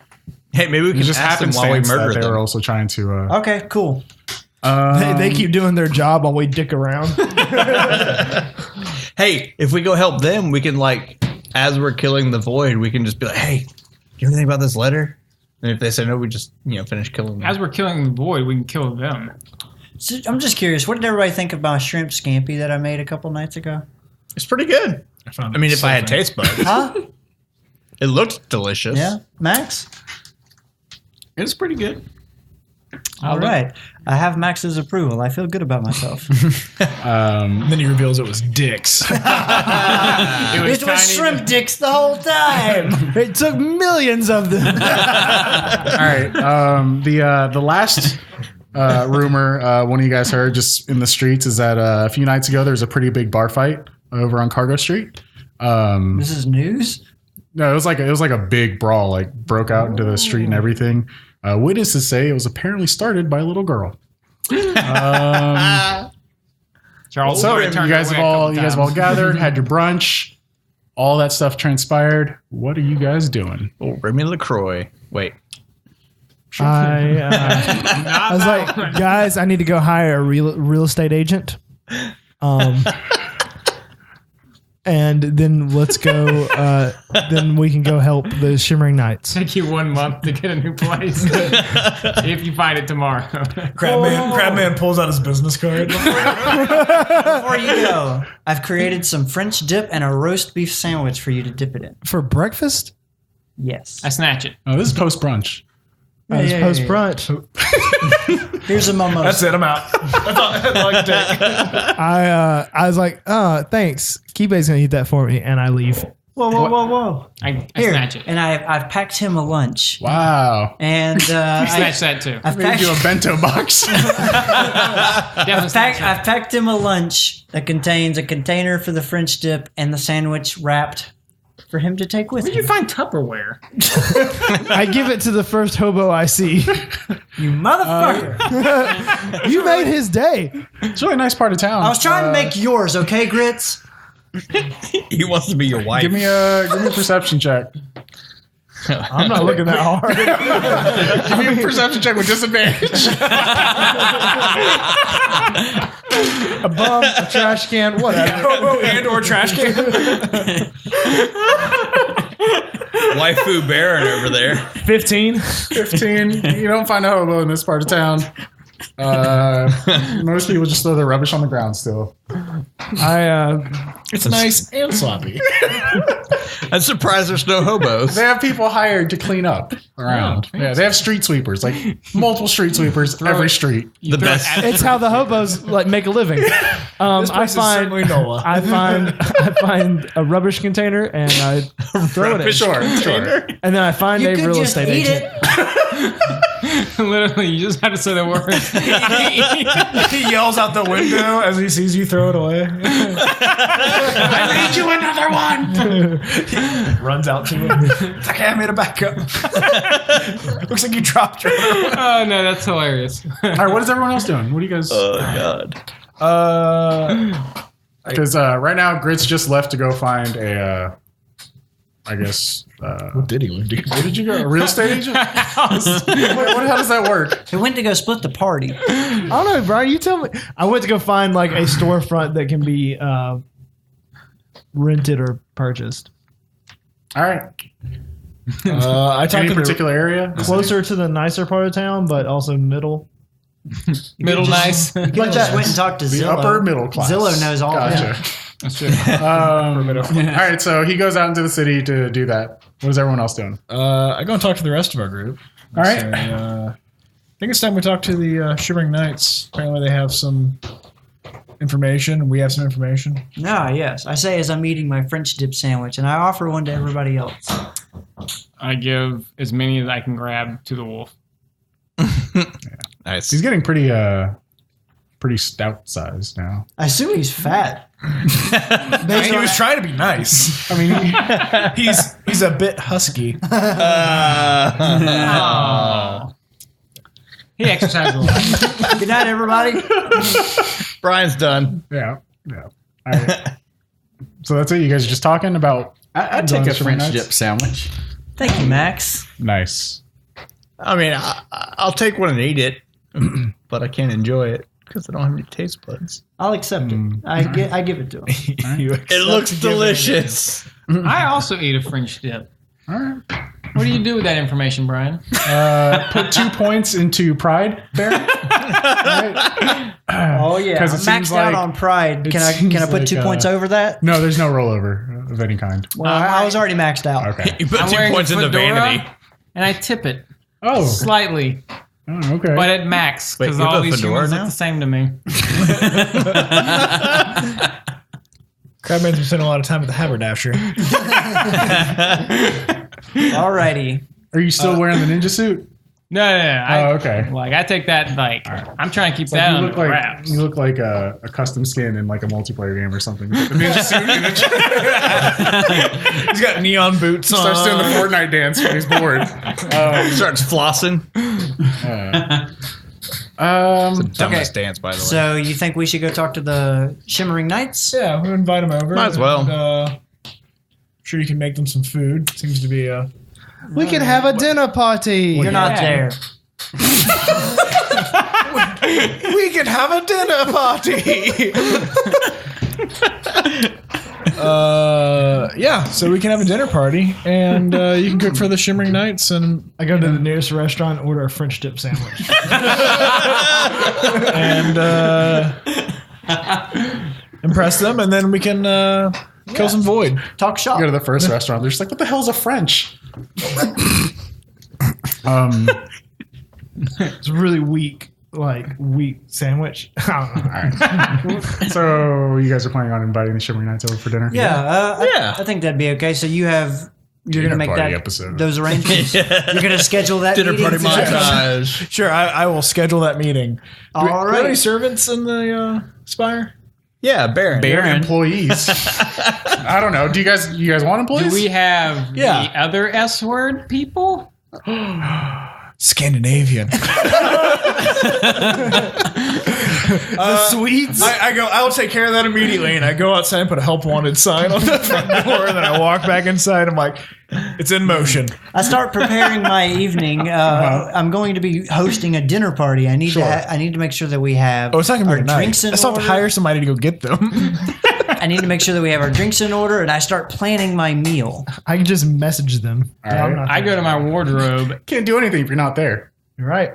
Hey, maybe we It can just ask them happened while we that murder they were them. also trying to. Okay, cool. They keep doing their job while we dick around. Hey, if we go help them, we can as we're killing the void, we can just be like, "Hey, do you know anything about this letter?" And if they say no, we just finish killing them. As we're killing the void, we can kill them. So I'm just curious. What did everybody think of my shrimp scampi that I made a couple nights ago? It's pretty good. I mean, if I had taste buds, Huh? it looked delicious. Yeah, Max. It's pretty good. All right, I have Max's approval. I feel good about myself. then he reveals it was dicks. It was shrimp dicks the whole time. It took millions of them. All right. The last rumor one of you guys heard just in the streets is that a few nights ago there was a pretty big bar fight over on Cargo Street. This is news. No, it was like a big brawl, broke out into the street and everything. Witnesses say it was apparently started by a little girl. Charles, So already you turned guys away have a all couple times. gathered, had your brunch, all that stuff transpired. What are you guys doing? Oh, Remy LaCroix. Wait. I was like, guys, I need to go hire a real estate agent. And then let's go. Then we can go help the Shimmering Knights. Take you 1 month to get a new place. If you find it tomorrow. Crabman pulls out his business card. Before you go, I've created some French dip and a roast beef sandwich for you to dip it in. For breakfast? Yes. I snatch it. Oh, this is post brunch. As yeah, post yeah. brunch. Here's a mimosa. That's it. I'm out. That's all I can take. I was like, thanks. Kibe's gonna eat that for me, and I leave. Whoa. I Here, snatch it. and I've packed him a lunch. Wow. And I snatch that too. I've Made you a bento box. Definitely snatch it. I've packed him a lunch that contains a container for the French dip and the sandwich wrapped for him to take with Where'd him. you find Tupperware? I give it to the first hobo I see. You motherfucker! You made his day. It's a really nice part of town. I was trying to make yours, okay, Grits? He wants to be your wife. Give me a perception check. I'm not looking that hard. Give me a perception check with disadvantage. A bum, a trash can, whatever. And or trash can. Waifu Baron over there. 15. 15. You don't find a hobo in this part of town. Most people just throw their rubbish on the ground still. It's nice and sloppy. I'm surprised there's no hobos. They have people hired to clean up around. Yeah, they have street sweepers, like multiple street sweepers every street. The best. It's how the hobos like make a living. I find a rubbish container and I throw it in. Sure. And then I find You a could real just estate eat agent. it. Literally, you just have to say the word. He yells out the window as he sees you throw it away. I need you another one. Runs out to him. It's like, hey, I made a backup. Looks like you dropped your. Oh no, that's hilarious. All right, what is everyone else doing? What do you guys? Oh God. Because right now, Grits just left to go find a. I guess. What did he do? Where did you go? A real estate agent? How does that work? He went to go split the party. I don't know, Brian. You tell me. I went to go find like a storefront that can be rented or purchased. All right. I talked Any to the particular area? Closer to the nicer part of town, but also middle. Middle nice. You just went and talked to The Zillow. upper middle class. Zillow knows all Gotcha. that. That's true. All right, so he goes out into the city to do that. What is everyone else doing? I go and talk to the rest of our group. All right. So, I think it's time we talk to the Shivering Knights. Apparently they have some information. We have some information. Ah, yes. I say as I'm eating my French dip sandwich, and I offer one to everybody else. I give as many as I can grab to the wolf. Nice. He's getting pretty stout sized now. I assume he's fat. He was trying to be nice. I mean, he's a bit husky. He exercises a lot. Good night, everybody. Brian's done. Yeah. All right. So that's it. You guys are just talking about. I'd Going take a to Shivering French Knights? dip sandwich. Thank you, Max. Nice. I mean, I'll take one and eat it, but I can't enjoy it because I don't have any taste buds. I'll accept it. I give it to him. It looks delicious. I also eat a French dip. All right. What do you do with that information, Brian? Put 2 points into pride there. Right. Oh yeah, 'Cause I'm it seems maxed out like- on pride. it Can I seems put like, 2 points over that? No, there's no rollover of any kind. Well, I was already maxed out. Okay. You put I'm 2 wearing points a into fedora, vanity. and I tip it Oh. slightly, Okay. but at max Wait, because you have all a these fedora humans now? look the same to me. Crabman's been spending a lot of time at the haberdasher. Alrighty. Are you still wearing the ninja suit? No. Okay. Like I take that. Like I'm trying to keep Like that you on look the like wraps. you look like a custom skin in like a multiplayer game or something. The ninja suit and He's got neon boots on. starts doing the Fortnite dance when he's bored. Starts flossing. Dumbest dance, by the way. So you think we should go talk to the Shimmering Knights? Yeah, we'll invite him over. Might as well. And, sure you can make them some food. Seems to be We could have a dinner party. You're not there. we can have a dinner party. Yeah, so we can have a dinner party, and you can cook for the Shimmering Knights, and I go to the nearest restaurant and order a French dip sandwich. impress them, and then we can kill some void. Talk shop. You go to the first restaurant. They're just like, what the hell's a French? It's really weak, wheat sandwich. I don't know. All right. So you guys are planning on inviting the Shimmering Knights over for dinner? I think that'd be okay. So you're Dinner gonna make party that episode. those arrangements. You're gonna schedule that Dinner meeting? party montage. Sure, I will schedule that meeting. Do we All have right. any servants in the Spire? Yeah, Baron. They're employees. I don't know. Do you guys want employees? Do we have the Yeah. other S word people? Scandinavian. Sweets. I will take care of that immediately, and I go outside and put a help wanted sign on the front door, and then I walk back inside. I'm like, it's in motion. I start preparing my evening. I'm going to be hosting a dinner party. I need to make sure that we have Oh, it's not gonna our be tonight. drinks in I still have order. to hire somebody to go get them. I need to make sure that we have our drinks in order, and I start planning my meal. I can just message them. All right. I go to my wardrobe. Can't do anything if you're not there. You're right.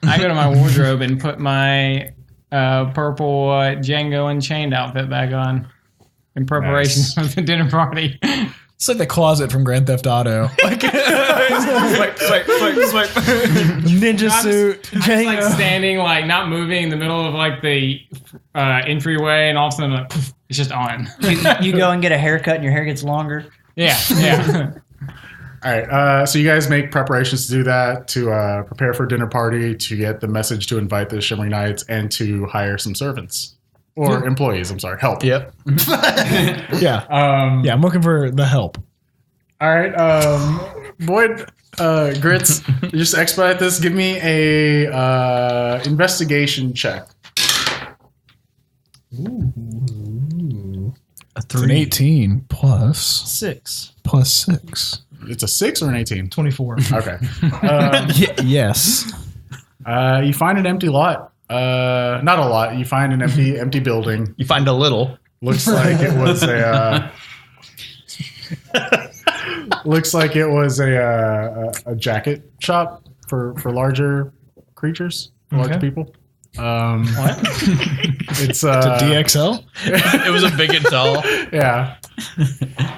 I go to my wardrobe and put my purple Django Unchained outfit back on in preparation for the dinner party. It's like the closet from Grand Theft Auto. Like, swipe. Ninja suit. I'm just like standing, like not moving in the middle of like the entryway, and all of a sudden, like, poof, it's just on. You go and get a haircut, and your hair gets longer. Yeah. All right. So you guys make preparations to do that, to prepare for a dinner party, to get the message to invite the Shimmering Knights, and to hire some servants. Or employees, I'm sorry. Help. Yep. Yeah. Yeah, I'm looking for the help. All right. Boyd, Grits, just expedite this. Give me a investigation check. It's an 18 plus 6. 6. It's a 6 or an 18? 24. Okay. Yes. You find an empty lot. Not a lot. You find an empty building. You find a little. Looks like it was a. Looks like it was a jacket shop for larger creatures, larger people. What? It's a DXL? It was a big and tall. Yeah.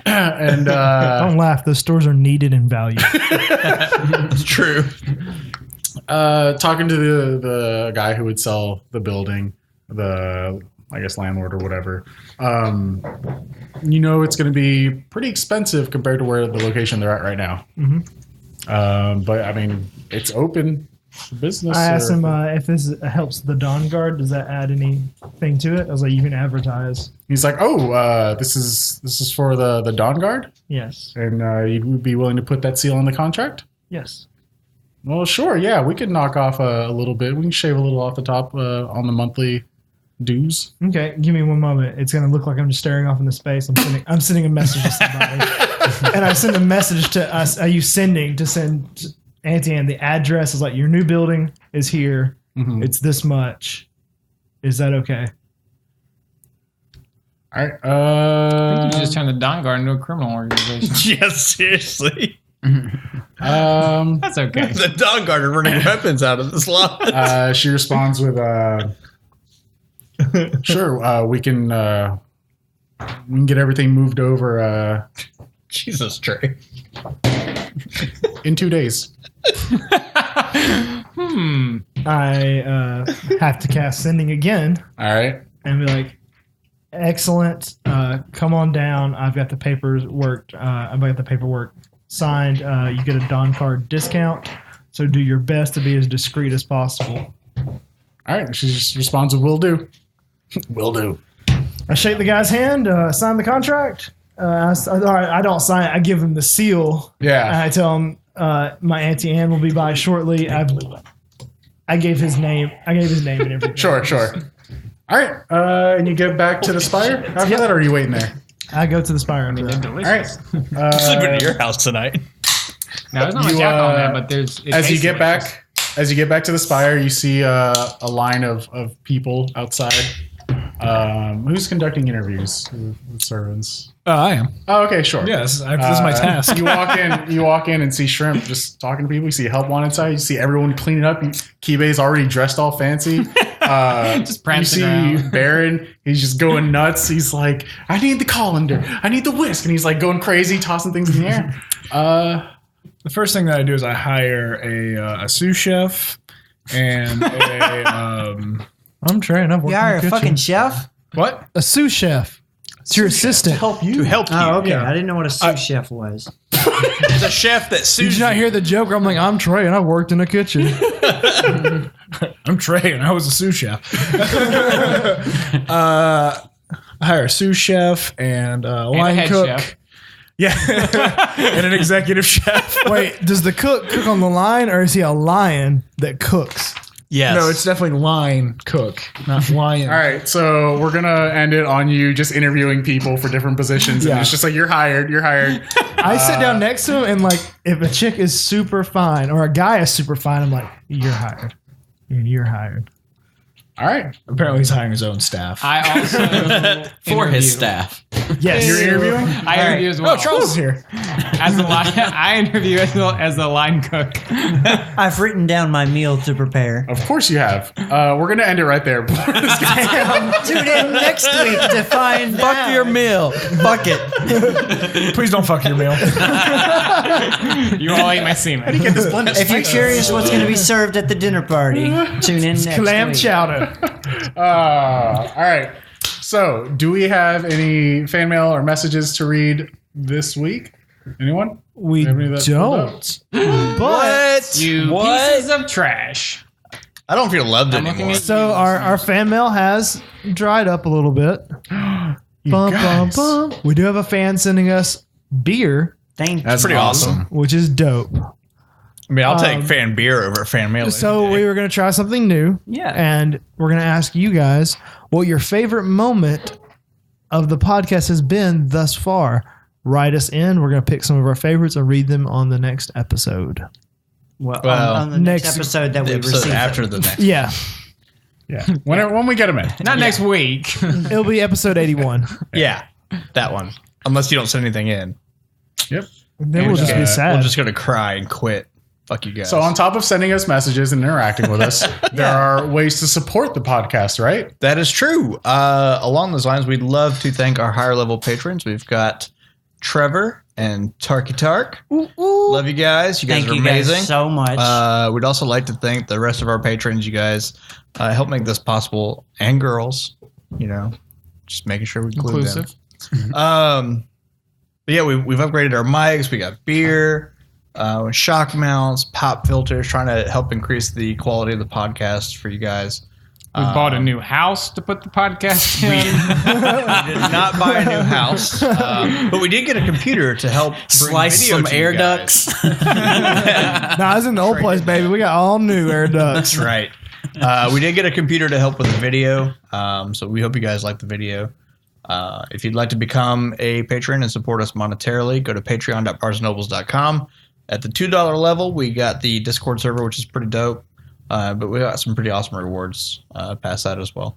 And Don't laugh. Those stores are needed and valued. It's true. talking to the guy who would sell the building, the I guess landlord or whatever. You know, it's going to be pretty expensive compared to where the location they're at right now. Mm-hmm. But I mean, it's open for business. I asked him if this helps the Dawnguard. Does that add anything to it? I was like, you can advertise. He's like, oh, this is for the Dawnguard, Yes. and you would be willing to put that seal on the contract? Yes. Well, sure, yeah, we could knock off a little bit. We can shave a little off the top on the monthly dues. Okay, give me one moment. It's gonna look like I'm just staring off into space. I'm sending a message to somebody, and I send a message to us. Are you sending to send Auntie Anne? The address is like your new building is here. Mm-hmm. It's this much. Is that okay? All right. I think you just turned the Dawnguard into a criminal organization. Yes, seriously. That's okay. The Dawnguard are running weapons out of this lot. She responds with, "Sure, we can get everything moved over Jesus, Trey. in 2 days." I have to cast sending again All right. and be like, excellent. Come on down. I've got the paperwork. I've got the paperwork signed. You get a Dawnguard discount. So do your best to be as discreet as possible. All right. She just responds with, "Will do." Will do. I shake the guy's hand, sign the contract. I don't sign it. I give him the seal. Yeah. And I tell him my Auntie Anne will be by shortly. I gave his name. I gave his name and everything. Sure. All right. And you get back to the Spire after that, or are you waiting there? I go to the Spire. I mean, they're All right. delicious. Sleeping at your house tonight. Now, there's not much You, alcohol on that, but there's. it As you tastes get delicious. back, to the Spire, you see a line of people outside. Who's conducting interviews with servants? I am. Oh, okay, sure. Yes, this is my task. You walk in and see Shrimp just talking to people. You see help wanted side. You see everyone cleaning up. Kibe's already dressed all fancy. Just prancing You see around. Baron. He's just going nuts. He's like, "I need the colander. I need the whisk," and he's like going crazy, tossing things in the air. The first thing that I do is I hire a sous chef and I'm trained. I've worked You in hire the a fucking kitchen. chef? what? A sous chef. It's your assistant. Help you. To help you. Oh, okay. Yeah. I didn't know what a sous chef was. It's a chef that Did sues you not hear the joke? I'm like, I'm Trey, and I worked in a kitchen. I'm Trey, and I was a sous chef. I hire a sous chef and a line head cook. chef. Yeah, and an executive chef. Wait, does the cook on the line, or is he a lion that cooks? Yes. No, it's definitely line cook, not lion. All right, so we're gonna end it on you just interviewing people for different positions, and Yeah. it's just like you're hired. I sit down next to him, and like, if a chick is super fine or a guy is super fine, I'm like, you're hired. You're hired. All right, Apparently, he's hiring his own staff. I also For his interview. staff. Yes. you're interviewing. I interview as well. Oh, Charles is here. As a line, I interview as a line cook. I've written down my meal to prepare. Of course you have. We're gonna end it right there. Tune in next week to find Fuck your meal. Fuck it. Please don't fuck your meal. You all ate my semen. If you're curious what's going to be served at the dinner party, tune in next Clam week. chowder. All right. So, do we have any fan mail or messages to read this week? Anyone? We Anybody that pulled up? don't. But You pieces of trash. I don't feel loved I'm looking anymore. at so our fan mail has dried up a little bit. Bum, bum, guys. bum. We do have a fan sending us beer, Thank you. That's Pretty awesome. which is dope. I mean, I'll take fan beer over fan mail. So we were going to try something new. Yeah. And we're going to ask you guys what your favorite moment of the podcast has been thus far. Write us in. We're going to pick some of our favorites and read them on the next episode. Well, Well, on the next next- episode that the we episode receive. after the next. Yeah. Yeah. When we get them in. Not next week. It'll be episode 81. Yeah, that one. Unless you don't send anything in. Yep. Then we'll just be sad. We'll just go to cry and quit. Fuck you guys. So, on top of sending us messages and interacting with us, there are ways to support the podcast, right? That is true. Along those lines, we'd love to thank our higher level patrons. We've got Trevor and Tarky Tark. Love you guys. You guys Thank are you amazing. guys so much. We'd also like to thank the rest of our patrons. You guys help make this possible, and girls. You know, just making sure we include them. Inclusive. But yeah, we've upgraded our mics. We got beer, shock mounts, pop filters, trying to help increase the quality of the podcast for you guys. We bought a new house to put the podcast in. We did not buy a new house, but we did get a computer to help bring Slice video some to you air guys. ducts. Nah, I was in the old place, baby. We got all new air ducts. That's right. We did get a computer to help with the video, so we hope you guys like the video. If you'd like to become a patron and support us monetarily, go to patreon.bardsnobles.com. At the $2 level, we got the Discord server, which is pretty dope, but we got some pretty awesome rewards past that as well.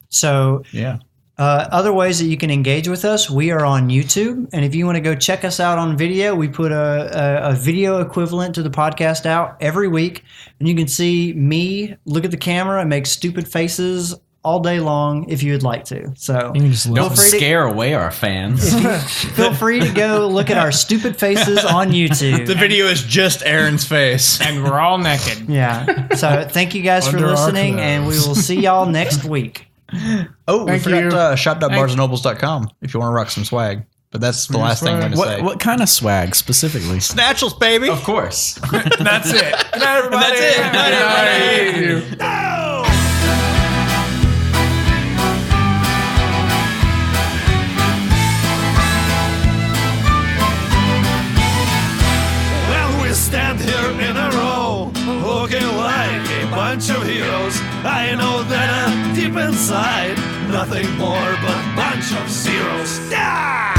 So Yeah. other ways that you can engage with us, we are on YouTube. And if you want to go check us out on video, we put a video equivalent to the podcast out every week. And you can see me look at the camera and make stupid faces all day long if you would like to. So You can just look. Don't scare away our fans. feel free to go look at our stupid faces on YouTube. The video is just Aaron's face. And we're all naked. Yeah. So thank you guys for Under our listening, and we will see y'all next week. Oh, we Thank forgot you. shop.bardsnobles.com if you want to rock some swag. But that's the last thing I'm going to say. What kind of swag specifically? Snatchels, baby. Of course. That's it. Good night, everybody. That's it. Good night, everybody. Well, we stand here in a row, looking like a bunch of heroes. I know that deep inside, nothing more but a bunch of zeros. Ah!